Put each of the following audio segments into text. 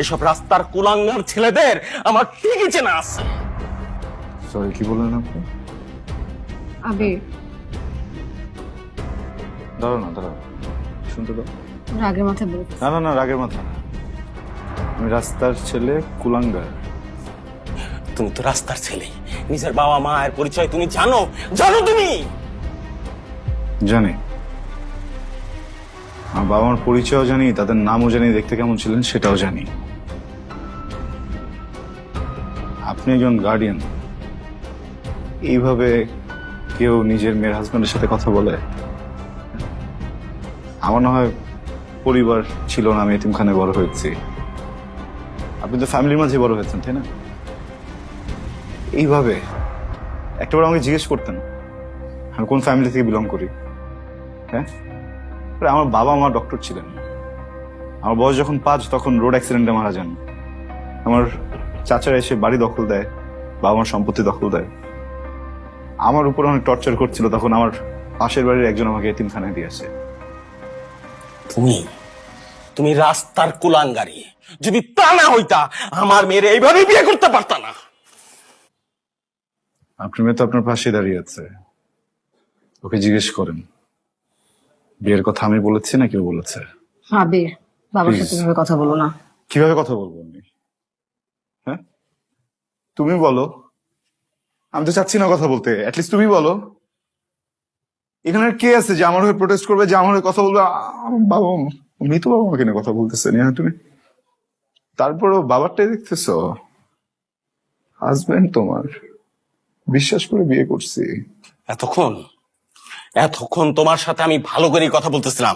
এসব রাস্তার কুলাঙ্গার ছেলেদের আমার ঠিকই চেনা আছে। সরি, কি বললেন আপনি? আবির, দাঁড়াও না, দাঁড়াও, শুনতে দাও। রাগের মাথায় বল। না না না, রাগের মাথা না। আমি রাস্তার ছেলে, কুলাঙ্গার। তুমি তো রাস্তার ছেলে, নিজের বাবা মায়ের পরিচয় তুমি জানো? জানো তুমি? জানি, আমার বাবা মার পরিচয়ও জানি, তাদের নামও জানি, দেখতে কেমন ছিলেন সেটাও জানি। আপনি একজন গার্ডিয়ান, এইভাবে কেউ নিজের মেয়ের হাজবেন্ডের সাথে কথা বলে? আমার না হয় পরিবার ছিল না, আমি এতিমখানায় বড় হয়েছি। আপনি তো ফ্যামিলির মাঝে বড় হয়েছেন, তাই না? এইভাবে একটাবার আমাকে জিজ্ঞেস করতেন আমি কোন ফ্যামিলি থেকে বিলং করি। হ্যাঁ, আমার বাবা মা ডক্টর ছিলেন। আমার বয়স যখন 5 তখন রোড অ্যাক্সিডেন্টে মারা যান। আমার চাচারা এসে বাড়ি দখল দেয়, বাবা মার সম্পত্তি দখল দেয়। আমার উপর অনেক টর্চার করছিল, তখন আমার পাশের বাড়ির একজন আমাকে এতিমখানায় দিয়ে আসে। তুমি তুমি রাস্তার কুলাঙ্গারি। যদি তা না হইতা আমার মেয়ের এইভাবে বিয়ে করতে পারতা না। আপনার মেয়ে তো আপনার পাশে দাঁড়িয়ে আছে, ওকে জিজ্ঞেস করেন বিয়ের কথা আমি বলেছি না কেউ বলেছে। আবির, বাবার Please. সাথে এভাবে কথা বলো না। কিভাবে কথা বলবো আমি? হ্যাঁ, তুমি বলো। আমি তো চাচ্ছি না কথা বলতে, অ্যাটলিস্ট তুমি বলো। এখানে আর কে আছে যে আমার হয়ে প্রোটেস্ট করবে, যে আমার হয়ে কথা বলবে? আমার বাবা, মৃত বাবা আমাকে নিয়ে কথা বলতেছে না তুমি? তারপরও বাবারটাই দেখতেছো। হাজবেন্ড তোমার, বিশ্বাস করে বিয়ে করছি। এতক্ষণ এতক্ষণ তোমার সাথে আমি ভালো করে কথা বলতেছিলাম,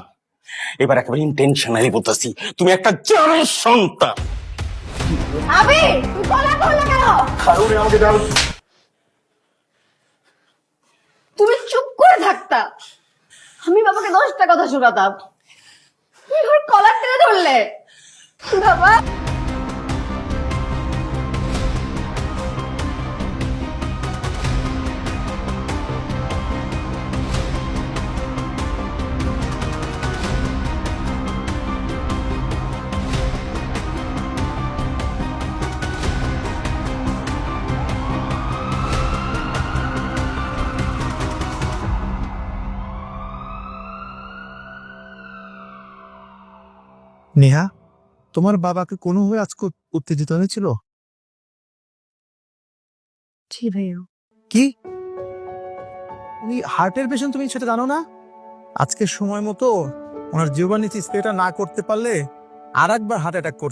এবার একেবারে ইন্টেনশনালি বলতেছি তুমি একটা জানোয়ার সন্তান। আবির, তুই গলা করলে কেন? আমাকে দাও। তুমি চুপ করে থাকতা, আমি বাবাকে 10টা কথা শোনাতাম। তুমি ওর কলার টেনে ধরলে। বাবা, নেহা, তোমার বাবাকে কোনোভাবে আজকে উত্তেজিত হয়েছিল? জি ভাইয়া। কি, উনি হার্টের পেশেন্ট, তুমি সেটা জানো না? আজকে সময় মতো ওনার জীবনীতি স্প্রেটা না করতে পারলে আর একবার হার্ট অ্যাটাক